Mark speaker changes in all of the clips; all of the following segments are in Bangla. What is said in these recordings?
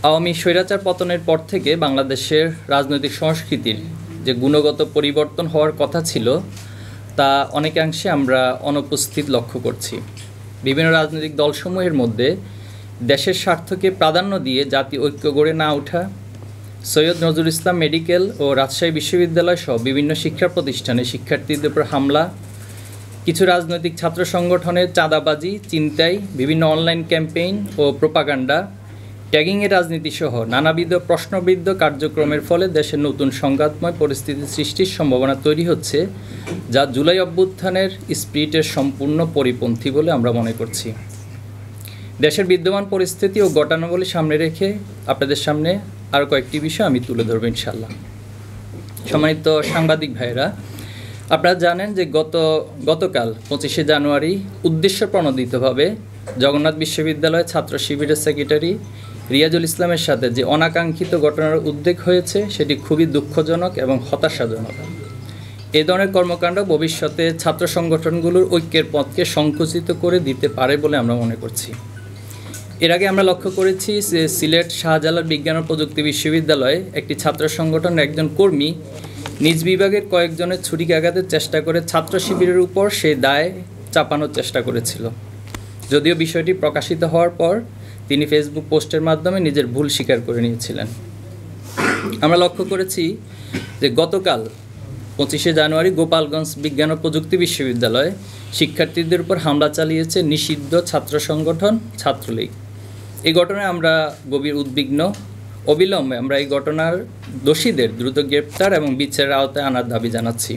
Speaker 1: আওয়ামী স্বৈরাচার পতনের পর থেকে বাংলাদেশের রাজনৈতিক সংস্কৃতির যে গুণগত পরিবর্তন হওয়ার কথা ছিল তা অনেকাংশে আমরা অনুপস্থিত লক্ষ্য করছি। বিভিন্ন রাজনৈতিক দলসমূহের মধ্যে দেশের স্বার্থকে প্রাধান্য দিয়ে জাতীয় ঐক্য গড়ে না ওঠা, সৈয়দ নজরুল ইসলাম মেডিকেল ও রাজশাহী বিশ্ববিদ্যালয় সহ বিভিন্ন শিক্ষা প্রতিষ্ঠানে শিক্ষার্থীদের উপর হামলা, কিছু রাজনৈতিক ছাত্র সংগঠনের চাঁদাবাজি, ছিনতাই, বিভিন্ন অনলাইন ক্যাম্পেইন ও প্রোপাগান্ডা, ট্যাগিংয়ের রাজনীতি সহ নানাবিধ প্রশ্নবিদ্ধ কার্যক্রমের ফলে দেশের নতুন সংঘাতময় পরিস্থিতি সৃষ্টির সম্ভাবনা তৈরি হচ্ছে, যা জুলাই অভ্যুত্থানের স্পিরিটের সম্পূর্ণ পরিপন্থী বলে আমরা মনে করছি। দেশের বিদ্যমান পরিস্থিতি ও ঘটনাবলী সামনে রেখে আপনাদের সামনে আরও কয়েকটি বিষয় আমি তুলে ধরব ইনশাআল্লাহ। সম্মানিত সাংবাদিক ভাইয়েরা, আপনারা জানেন যে গতকাল 25শে জানুয়ারি উদ্দেশ্যপ্রণোদিতভাবে জগন্নাথ বিশ্ববিদ্যালয় ছাত্র শিবিরের সেক্রেটারি রিয়াজুল ইসলামের সাথে যে অনাকাঙ্ক্ষিত ঘটনার উদ্বেগ হয়েছে সেটি খুবই দুঃখজনক এবং হতাশাজনক। এ ধরনের কর্মকাণ্ড ভবিষ্যতে ছাত্র সংগঠনগুলোর ঐক্যের পথকে সংকুচিত করে দিতে পারে বলে আমরা মনে করছি। এর আগে আমরা লক্ষ্য করেছি যে সিলেট শাহজালাল বিজ্ঞান ও প্রযুক্তি বিশ্ববিদ্যালয়ে একটি ছাত্র সংগঠনের একজন কর্মী নিজ বিভাগের কয়েকজনের ছুরিকাঘাতের চেষ্টা করে ছাত্র শিবিরের উপর সেই দায় চাপানোর চেষ্টা করেছিল। যদিও বিষয়টি প্রকাশিত হওয়ার পর তিনি ফেসবুক পোস্টের মাধ্যমে নিজের ভুল স্বীকার করে নিয়েছিলেন। আমরা লক্ষ্য করেছি যে গতকাল 25শে জানুয়ারি গোপালগঞ্জ বিজ্ঞান ও প্রযুক্তি বিশ্ববিদ্যালয়ে শিক্ষার্থীদের উপর হামলা চালিয়েছে নিষিদ্ধ ছাত্র সংগঠন ছাত্রলীগ। এই ঘটনায় আমরা গভীর উদ্বিগ্ন। অবিলম্বে আমরা এই ঘটনার দোষীদের দ্রুত গ্রেপ্তার এবং বিচারের আওতায় আনার দাবি জানাচ্ছি।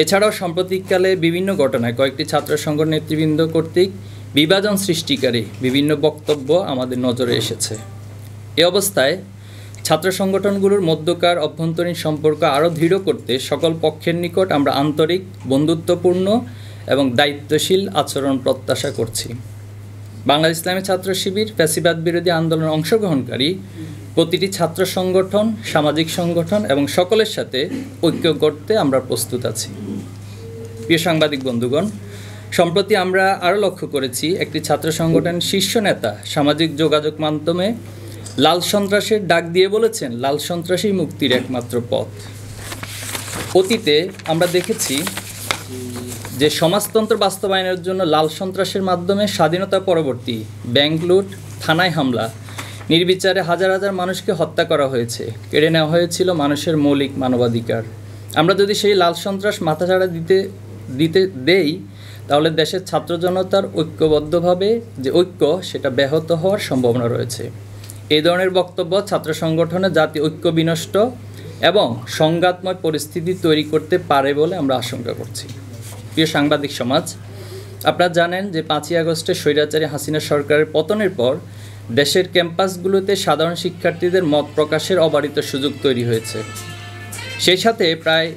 Speaker 1: এছাড়াও সাম্প্রতিককালে বিভিন্ন ঘটনায় কয়েকটি ছাত্র সংগঠন নেতৃবৃন্দ কর্তৃক বিভাজন সৃষ্টিকারী বিভিন্ন বক্তব্য আমাদের নজরে এসেছে। এ অবস্থায় ছাত্র সংগঠনগুলোর মধ্যকার অভ্যন্তরীণ সম্পর্ক আরও দৃঢ় করতে সকল পক্ষের নিকট আমরা আন্তরিক, বন্ধুত্বপূর্ণ এবং দায়িত্বশীল আচরণ প্রত্যাশা করছি। বাংলাদেশ ইসলামী ছাত্র শিবির ফ্যাসিবাদ বিরোধী আন্দোলনে অংশগ্রহণকারী প্রতিটি ছাত্র সংগঠন, সামাজিক সংগঠন এবং সকলের সাথে ঐক্য করতে আমরা প্রস্তুত আছি। প্রিয় সাংবাদিক বন্ধুগণ, সম্প্রতি আমরা আরও লক্ষ্য করেছি একটি ছাত্র সংগঠনের শীর্ষ নেতা সামাজিক যোগাযোগ মাধ্যমে লাল সন্ত্রাসের ডাক দিয়ে বলেছেন, লাল সন্ত্রাসই মুক্তির একমাত্র পথ। অতীতে আমরা দেখেছি যে সমাজতন্ত্র বাস্তবায়নের জন্য লাল সন্ত্রাসের মাধ্যমে স্বাধীনতা পরবর্তী ব্যাংক লুট, থানায় হামলা, নির্বিচারে হাজার হাজার মানুষকে হত্যা করা হয়েছে, কেড়ে নেওয়া হয়েছিল মানুষের মৌলিক মানবাধিকার। আমরা যদি সেই লাল সন্ত্রাস মাথাচাড়া দেই তাহলে দেশের ছাত্র জনতার ঐক্যবদ্ধভাবে যে ঐক্য সেটা ব্যাহত হওয়ার সম্ভাবনা রয়েছে। এই ধরনের বক্তব্য ছাত্র সংগঠনে জাতীয় ঐক্য বিনষ্ট এবং সংঘাতময় পরিস্থিতি তৈরি করতে পারে বলে আমরা আশঙ্কা করছি। প্রিয় সাংবাদিক সমাজ, আপনারা জানেন যে 5ই আগস্টে স্বৈরাচারী হাসিনা সরকারের পতনের পর দেশের ক্যাম্পাসগুলোতে সাধারণ শিক্ষার্থীদের মত প্রকাশের অবারিত সুযোগ তৈরি হয়েছে। সেই সাথে প্রায়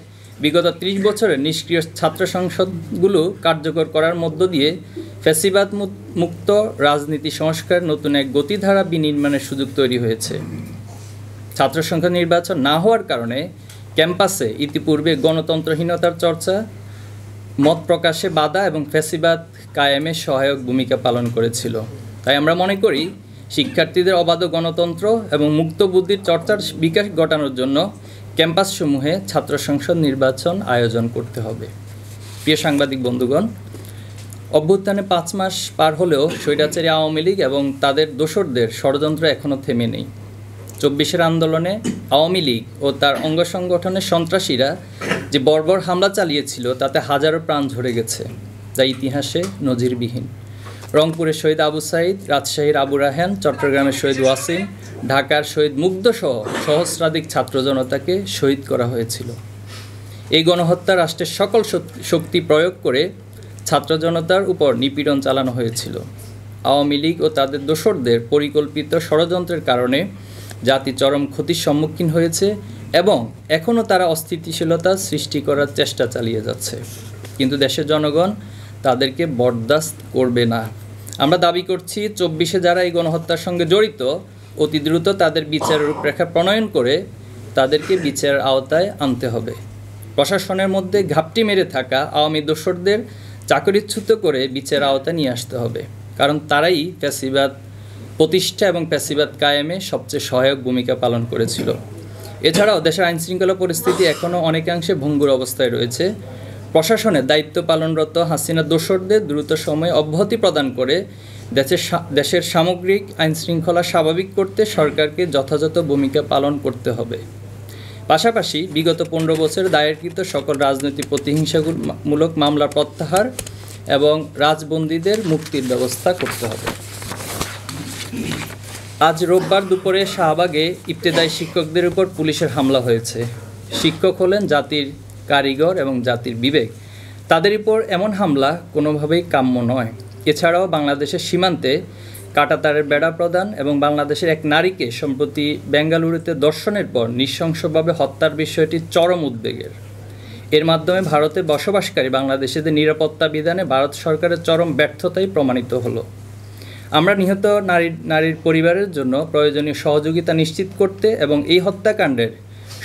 Speaker 1: বিগত 30 বছরের নিষ্ক্রিয় ছাত্র সংসদগুলো কার্যকর করার মধ্য দিয়ে ফ্যাসিবাদ মুক্ত রাজনীতি সংস্কার নতুন এক গতিধারা বিনির্মাণের সুযোগ তৈরি হয়েছে। ছাত্র সংসদ নির্বাচন না হওয়ার কারণে ক্যাম্পাসে ইতিপূর্বে গণতন্ত্রহীনতার চর্চা, মত প্রকাশে বাধা এবং ফ্যাসিবাদ কায়েমে সহায়ক ভূমিকা পালন করেছিল। তাই আমরা মনে করি শিক্ষার্থীদের অবাধ গণতন্ত্র এবং মুক্ত বুদ্ধির চর্চার বিকাশ ঘটানোর জন্য ক্যাম্পাসসমূহে ছাত্র সংসদ নির্বাচন আয়োজন করতে হবে। প্রিয় সাংবাদিক বন্ধুগণ, অভ্যুত্থানে 5 মাস পার হলেও স্বৈরাচারী আওয়ামী লীগ এবং তাদের দোসরদের ষড়যন্ত্র এখনও থেমে নেই। 24-এর আন্দোলনে আওয়ামী লীগ ও তার অঙ্গ সংগঠনের সন্ত্রাসীরা যে বর্বর হামলা চালিয়েছিল তাতে হাজারো প্রাণ ঝরে গেছে, যা ইতিহাসে নজিরবিহীন। রংপুরের শহীদ আবু সাঈদ, রাজশাহীর আবু রায়হান, চট্টগ্রামের শহীদ ওয়াসিম, ঢাকার শহীদ মুগ্ধসহ সহস্রাধিক ছাত্র জনতাকে শহীদ করা হয়েছিল। এই গণহত্যা রাষ্ট্রের সকল শক্তি প্রয়োগ করে ছাত্র জনতার উপর নিপীড়ন চালানো হয়েছিল। আওয়ামী লীগ ও তাদের দোসরদের পরিকল্পিত ষড়যন্ত্রের কারণে জাতি চরম ক্ষতির সম্মুখীন হয়েছে এবং এখনও তারা অস্থিতিশীলতা সৃষ্টি করার চেষ্টা চালিয়ে যাচ্ছে, কিন্তু দেশের জনগণ তাদেরকে বরদাস্ত করবে না। আমরা দাবি করছি 24-এ যারা এই গণহত্যার সঙ্গে জড়িত অতি দ্রুত তাদের বিচারের রূপরেখা প্রণয়ন করে তাদেরকে বিচারের আওতায় আনতে হবে। প্রশাসনের মধ্যে ঘাপটি মেরে থাকা আওয়ামী দোসরদের চাকরিচ্যুত করে বিচারের আওতায় নিয়ে আসতে হবে, কারণ তারাই ফ্যাসিবাদ প্রতিষ্ঠা এবং প্যাসিবাদ কায়েমে সবচেয়ে সহায়ক ভূমিকা পালন করেছিল। এছাড়াও দেশের আইনশৃঙ্খলা পরিস্থিতি এখনও অনেকাংশে ভঙ্গুর অবস্থায় রয়েছে। প্রশাসনে দায়িত্ব পালনরত হাসিনা দোসরদের দ্রুত সময়ে অব্যাহতি প্রদান করে দেশের সামগ্রিক আইনশৃঙ্খলা স্বাভাবিক করতে সরকারকে যথাযথ ভূমিকা পালন করতে হবে। পাশাপাশি বিগত 15 বছর দায়েরকৃত সকল রাজনৈতিক প্রতিহিংসামূলক মামলা প্রত্যাহার এবং রাজবন্দীদের মুক্তির ব্যবস্থা করতে হবে। আজ রোববার দুপুরে শাহবাগে ইবতেদায়ী শিক্ষকদের উপর পুলিশের হামলা হয়েছে। শিক্ষক হলেন জাতির কারিগর এবং জাতির বিবেক। তাদের উপর এমন হামলা কোনোভাবেই কাম্য নয়। এছাড়াও বাংলাদেশের সীমান্তে কাঁটাতারের বেড়া প্রদান এবং বাংলাদেশের এক নারীকে সম্প্রতি বেঙ্গালুরুতে ধর্ষণের পর নৃশংসভাবে হত্যার বিষয়টি চরম উদ্বেগের। এর মাধ্যমে ভারতে বসবাসকারী বাংলাদেশিদের নিরাপত্তা বিধানে ভারত সরকারের চরম ব্যর্থতাই প্রমাণিত হলো। আমরা নিহত নারীর পরিবারের জন্য প্রয়োজনীয় সহযোগিতা নিশ্চিত করতে এবং এই হত্যাকাণ্ডের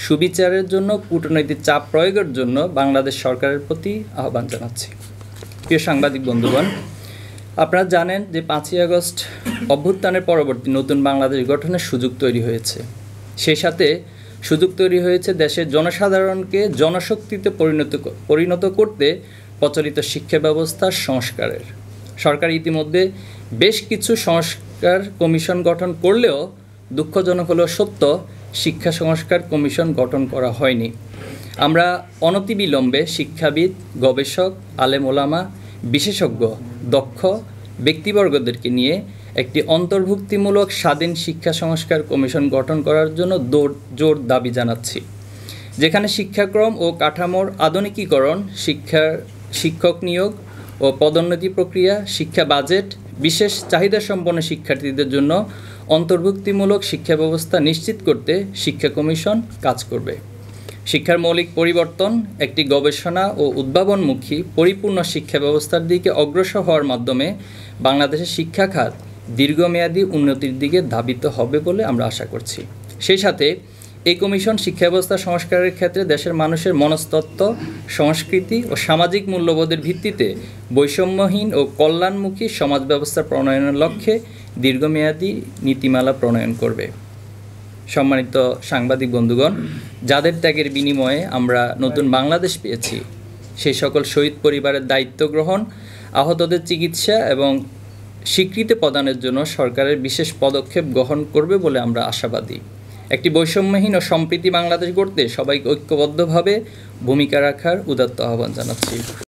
Speaker 1: সুবিচারের জন্য কূটনৈতিক চাপ প্রয়োগের জন্য বাংলাদেশ সরকারের প্রতি আহ্বান জানাচ্ছি। প্রিয় সাংবাদিক বন্ধুগণ, আপনারা জানেন যে 5ই আগস্ট অভ্যুত্থানের পরবর্তী নতুন বাংলাদেশ গঠনের সুযোগ তৈরি হয়েছে। সেই সাথে সুযোগ তৈরি হয়েছে দেশের জনসাধারণকে জনশক্তিতে পরিণত করতে প্রচলিত শিক্ষা ব্যবস্থার সংস্কারের। সরকার ইতিমধ্যে বেশ কিছু সংস্কার কমিশন গঠন করলেও দুঃখজনক হলেও সত্য, শিক্ষা সংস্কার কমিশন গঠন করা হয়নি। আমরা অনতিবিলম্বে শিক্ষাবিদ, গবেষক, আলেম ওলামা, বিশেষজ্ঞ, দক্ষ ব্যক্তিবর্গদেরকে নিয়ে একটি অন্তর্ভুক্তিমূলক স্বাধীন শিক্ষা সংস্কার কমিশন গঠন করার জন্য জোর দাবি জানাচ্ছি, যেখানে শিক্ষাক্রম ও কাঠামোর আধুনিকীকরণ, শিক্ষক নিয়োগ ও পদোন্নতি প্রক্রিয়া, শিক্ষা বাজেট, বিশেষ চাহিদাসম্পন্ন শিক্ষার্থীদের জন্য অন্তর্ভুক্তিমূলক শিক্ষা ব্যবস্থা নিশ্চিত করতে শিক্ষা কমিশন কাজ করবে। শিক্ষার মৌলিক পরিবর্তন, একটি গবেষণা ও উদ্ভাবনমুখী পরিপূর্ণ শিক্ষা ব্যবস্থার দিকে অগ্রসর হওয়ার মাধ্যমে বাংলাদেশের শিক্ষা খাত দীর্ঘমেয়াদী উন্নতির দিকে ধাবিত হবে বলে আমরা আশা করছি। সেই সাথে এই কমিশন শিক্ষা ব্যবস্থা সংস্কারের ক্ষেত্রে দেশের মানুষের মনস্তত্ত্ব, সংস্কৃতি ও সামাজিক মূল্যবোধের ভিত্তিতে বৈষম্যহীন ও কল্যাণমুখী সমাজ ব্যবস্থা প্রণয়নের লক্ষ্যে দীর্ঘমেয়াদী নীতিমালা প্রণয়ন করবে। সম্মানিত সাংবাদিক বন্ধুগণ, যাদের ত্যাগের বিনিময়ে আমরা নতুন বাংলাদেশ পেয়েছি, সেই সকল শহীদ পরিবারের দায়িত্ব গ্রহণ, আহতদের চিকিৎসা এবং স্বীকৃতি প্রদানের জন্য সরকারের বিশেষ পদক্ষেপ গ্রহণ করবে বলে আমরা আশাবাদী। একটি বৈষম্যহীন ও সম্প্রীতি বাংলাদেশ গড়তে সবাইকে ঐক্যবদ্ধভাবে ভূমিকা রাখার উদাত্ত আহ্বান জানাচ্ছি।